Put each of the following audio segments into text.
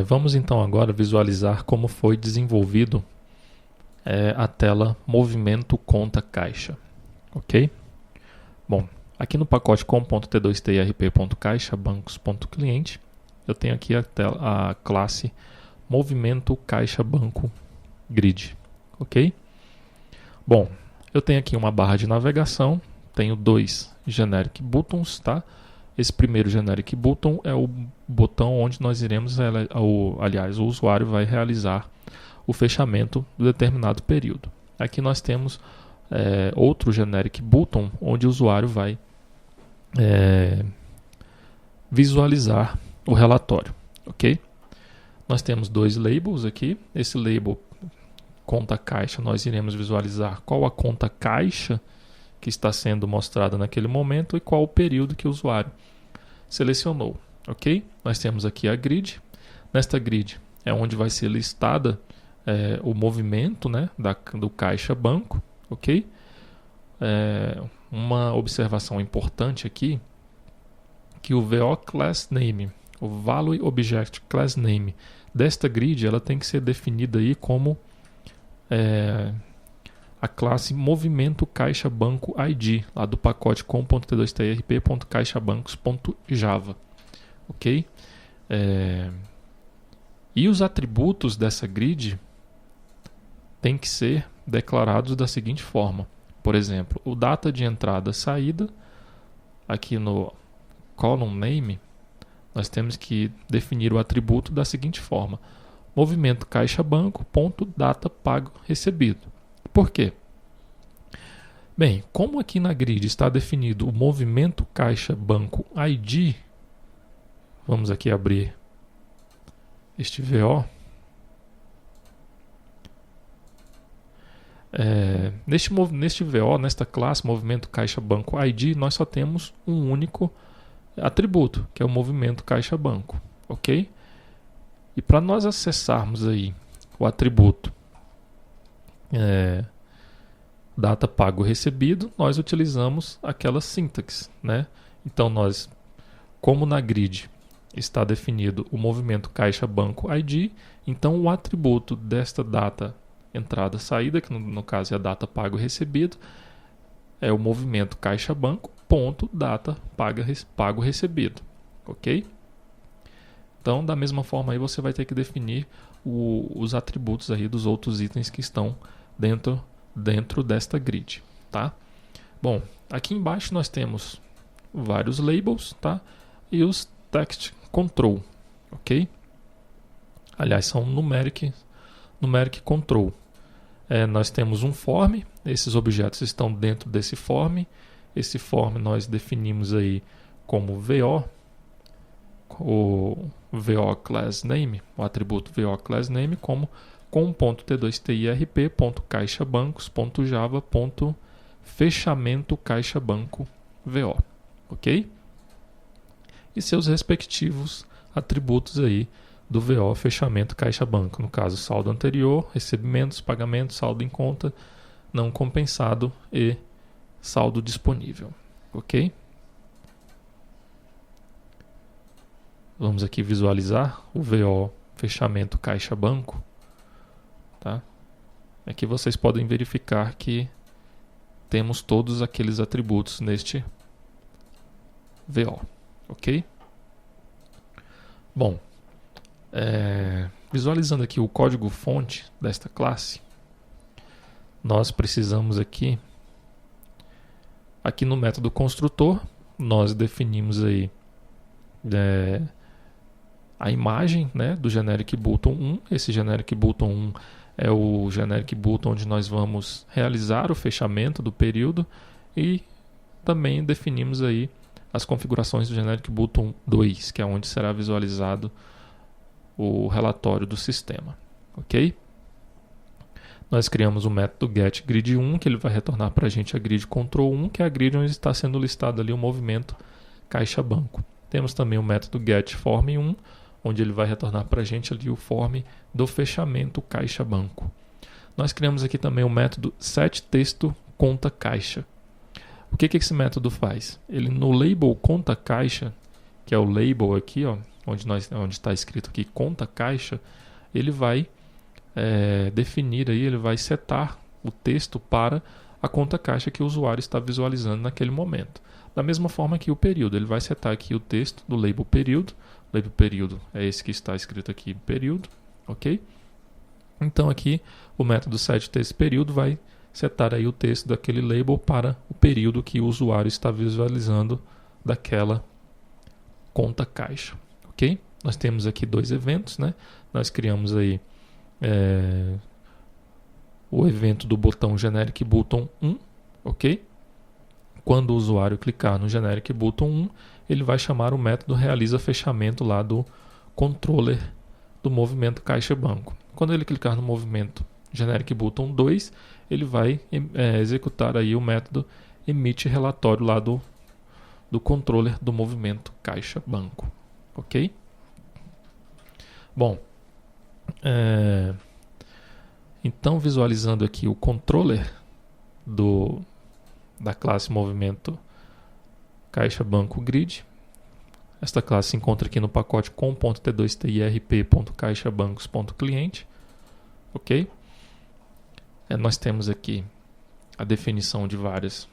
Vamos então agora visualizar como foi desenvolvido a tela Movimento Conta Caixa, ok? Bom, aqui no pacote com.t2tirp.caixa.bancos.cliente eu tenho aqui a classe Movimento Caixa Banco Grid, ok? Bom, eu tenho aqui uma barra de navegação, tenho dois generic buttons, tá? Esse primeiro generic button é o botão onde nós iremos, aliás, o usuário vai realizar o fechamento do determinado período. Aqui nós temos outro generic button onde o usuário vai visualizar o relatório, ok? Nós temos dois labels aqui. Esse label conta caixa, nós iremos visualizar qual a conta caixa que está sendo mostrada naquele momento e qual o período que o usuário selecionou, ok? Nós temos aqui a grid. Nesta grid é onde vai ser listada o movimento, né, do caixa banco, ok? Uma observação importante aqui, que o VO Class Name, o Value Object Class Name desta grid, ela tem que ser definida aí como a classe Movimento Caixa Banco ID, lá do pacote com.t2tirp.caixabancos.java, ok? E os atributos dessa grid têm que ser declarados da seguinte forma. Por exemplo, o data de entrada e saída, aqui no column name, nós temos que definir o atributo da seguinte forma: movimento caixa banco, ponto, data pago recebido. Por quê? Bem, como aqui na grid está definido o movimento caixa banco ID, vamos aqui abrir este VO. Neste VO, nesta classe movimento caixa banco ID, nós só temos um único atributo, que é o movimento caixa banco, ok? E para nós acessarmos aí o atributo data pago recebido, nós utilizamos aquela sintaxe, né? Então nós, como na grid está definido o movimento caixa banco ID, então o atributo desta data entrada saída, que no caso é a data pago recebido, é o movimento caixa banco ponto data pago recebido, ok? Então da mesma forma aí você vai ter que definir os atributos aí dos outros itens que estão dentro desta grid, tá? Bom, aqui embaixo nós temos vários labels, tá? E os text control, ok? Aliás, são numeric control. Nós temos um form, esses objetos estão dentro desse form. Esse form nós definimos aí como VO, o VO Class Name, o atributo VO Class Name, como com.t2tirp.caixabancos.java.fechamento caixa banco VO, ok? E seus respectivos atributos aí do VO fechamento caixa banco, no caso saldo anterior, recebimentos, pagamentos, saldo em conta, não compensado e saldo disponível, ok? Vamos aqui visualizar o VO fechamento caixa banco, tá? Aqui vocês podem verificar que temos todos aqueles atributos neste VO, ok? Bom, visualizando aqui o código fonte desta classe, nós precisamos aqui no método construtor, nós definimos aí a imagem, né, do generic button 1. Esse generic button 1 é o generic button onde nós vamos realizar o fechamento do período, e também definimos aí as configurações do generic button 2, que é onde será visualizado o relatório do sistema, ok? Nós criamos o método getGrid1, que ele vai retornar para a gente a grid control 1, que é a grid onde está sendo listado ali o movimento caixa banco. Temos também o método getForm1, onde ele vai retornar para a gente ali o form do fechamento caixa banco. Nós criamos aqui também o método setTextoContaCaixa. O que esse método faz? Ele no label conta caixa, que é o label aqui, ó, onde está escrito aqui conta caixa, ele vai definir aí, ele vai setar o texto para a conta caixa que o usuário está visualizando naquele momento. Da mesma forma que o período, ele vai setar aqui o texto do label período. O label período é esse que está escrito aqui, período, ok? Então aqui o método setTextPeríodo vai setar aí o texto daquele label para o período que o usuário está visualizando daquela conta caixa, ok? Nós temos aqui dois eventos, né? Nós criamos aí o evento do botão Generic Button 1, ok? Quando o usuário clicar no Generic Button 1, ele vai chamar o método realiza fechamento lá do controller do movimento caixa banco. Quando ele clicar no movimento Generic Button 2, ele vai executar aí o método emite relatório lá do controller do movimento caixa banco, ok? Bom, então visualizando aqui o controller da classe movimento caixa banco grid, esta classe se encontra aqui no pacote com.t2tirp.caixabancos.cliente, ok? Nós temos aqui a definição de vários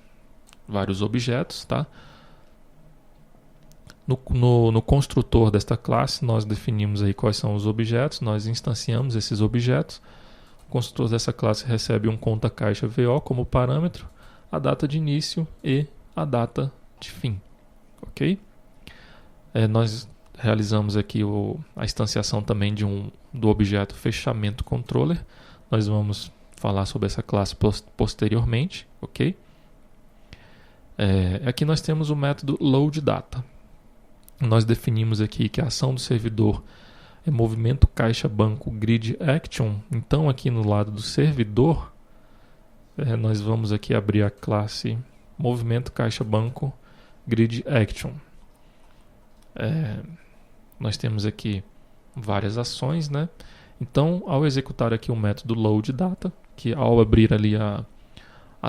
objetos, tá? No construtor desta classe, nós definimos aí quais são os objetos, nós instanciamos esses objetos. O construtor dessa classe recebe um conta caixa VO como parâmetro, a data de início e a data de fim, ok? Nós realizamos aqui a instanciação também do objeto fechamento controller. Nós vamos falar sobre essa classe posteriormente, ok? Aqui nós temos o método loadData. Nós definimos aqui que a ação do servidor é movimento caixa banco grid action. Então aqui no lado do servidor, nós vamos aqui abrir a classe movimento caixa banco grid action. Nós temos aqui várias ações, né? Então, ao executar aqui o método loadData, que ao abrir ali a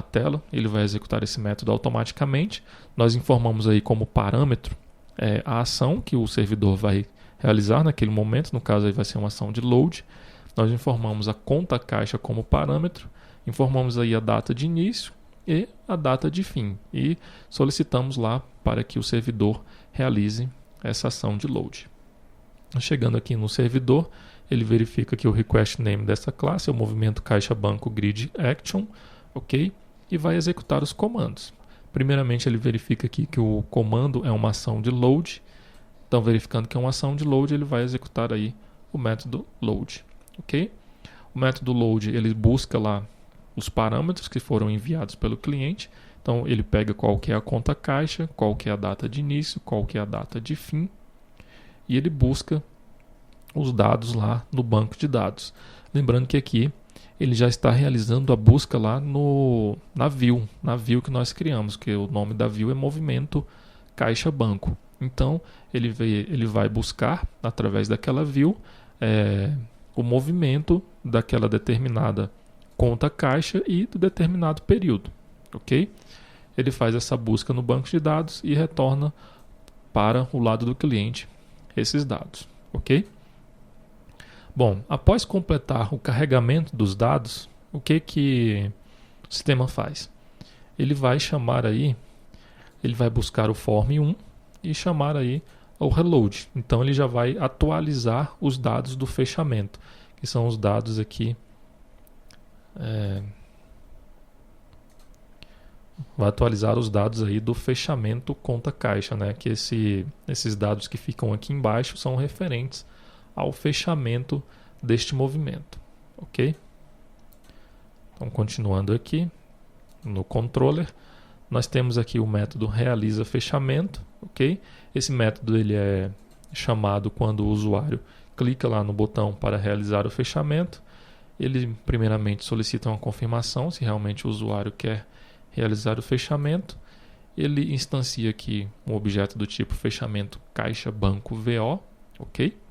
tela, ele vai executar esse método automaticamente. Nós informamos aí como parâmetro a ação que o servidor vai realizar naquele momento, no caso aí vai ser uma ação de load. Nós informamos a conta caixa como parâmetro, informamos aí a data de início e a data de fim e solicitamos lá para que o servidor realize essa ação de load. Chegando aqui no servidor, ele verifica que o request name dessa classe é o movimento caixa banco grid action, ok? E vai executar os comandos. Primeiramente ele verifica aqui que o comando é uma ação de load. Então verificando que é uma ação de load, ele vai executar aí o método load, ok? O método load ele busca lá os parâmetros que foram enviados pelo cliente. Então ele pega qual que é a conta caixa, qual que é a data de início, qual que é a data de fim e ele busca os dados lá no banco de dados. Lembrando que aqui ele já está realizando a busca lá na view que nós criamos, que o nome da view é movimento caixa banco. Então ele vai buscar através daquela view o movimento daquela determinada conta caixa e do determinado período, ok? Ele faz essa busca no banco de dados e retorna para o lado do cliente esses dados, ok? Bom, após completar o carregamento dos dados, o que o sistema faz? Ele vai chamar aí, ele vai buscar o form 1 e chamar aí o reload. Então ele já vai atualizar os dados do fechamento, que são os dados aqui. Vai atualizar os dados aí do fechamento conta caixa, né? Que esses dados que ficam aqui embaixo são referentes ao fechamento deste movimento, ok? Então continuando aqui no controller, nós temos aqui o método realiza fechamento, ok? Esse método ele é chamado quando o usuário clica lá no botão para realizar o fechamento. Ele primeiramente solicita uma confirmação se realmente o usuário quer realizar o fechamento. Ele instancia aqui um objeto do tipo fechamento caixa banco VO, ok?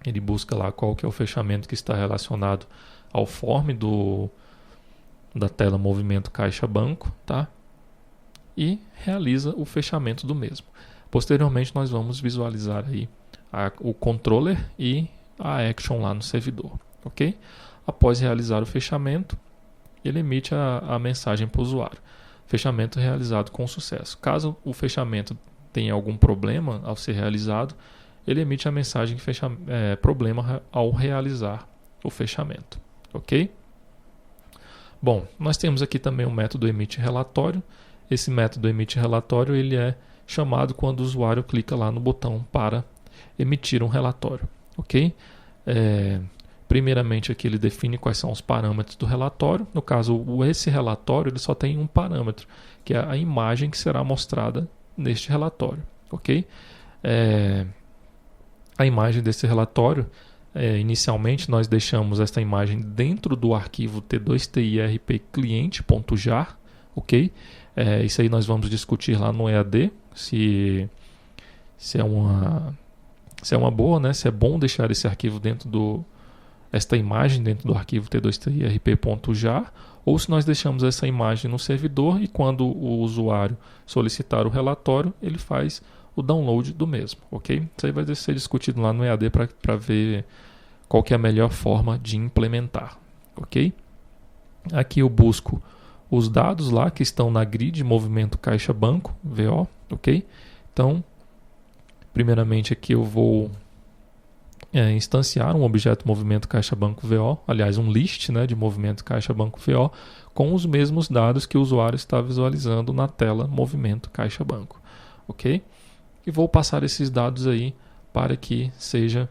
Ele busca lá qual que é o fechamento que está relacionado ao form da tela movimento caixa banco, tá? E realiza o fechamento do mesmo. Posteriormente nós vamos visualizar aí o controller e a action lá no servidor, ok? Após realizar o fechamento, ele emite a mensagem para o usuário. Fechamento realizado com sucesso. Caso o fechamento tenha algum problema ao ser realizado, ele emite a mensagem que problema ao realizar o fechamento, ok? Bom, nós temos aqui também o método emite relatório. Esse método emite relatório ele é chamado quando o usuário clica lá no botão para emitir um relatório, ok? Primeiramente aqui ele define quais são os parâmetros do relatório. No caso, esse relatório ele só tem um parâmetro, que é a imagem que será mostrada neste relatório, ok? A imagem desse relatório, inicialmente nós deixamos esta imagem dentro do arquivo t2tirp cliente.jar, ok? Isso aí nós vamos discutir lá no EAD, se é uma boa, né? Se é bom deixar esse arquivo esta imagem dentro do arquivo t2tirp.jar, ou se nós deixamos essa imagem no servidor e quando o usuário solicitar o relatório, ele faz o download do mesmo, ok? Isso aí vai ser discutido lá no EAD para ver qual que é a melhor forma de implementar, ok? Aqui eu busco os dados lá que estão na grid movimento caixa banco, VO, ok? Então, primeiramente aqui eu vou instanciar um objeto movimento caixa banco VO, aliás um list, né, de movimento caixa banco VO com os mesmos dados que o usuário está visualizando na tela movimento caixa banco, ok? E vou passar esses dados aí para que seja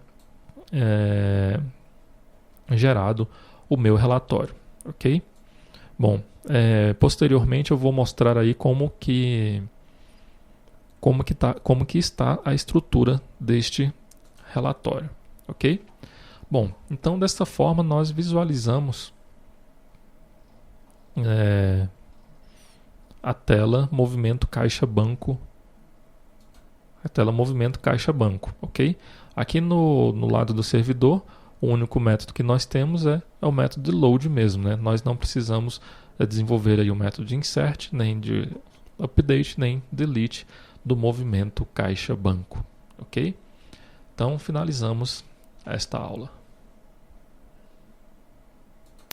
gerado o meu relatório, ok? Bom, posteriormente eu vou mostrar aí como que está a estrutura deste relatório. Ok? Bom, então desta forma nós visualizamos a tela movimento caixa banco. Ok? Aqui no lado do servidor, o único método que nós temos é o método de load mesmo, né? Nós não precisamos desenvolver aí o método de insert, nem de update, nem delete do movimento caixa banco. Ok? Então finalizamos esta aula.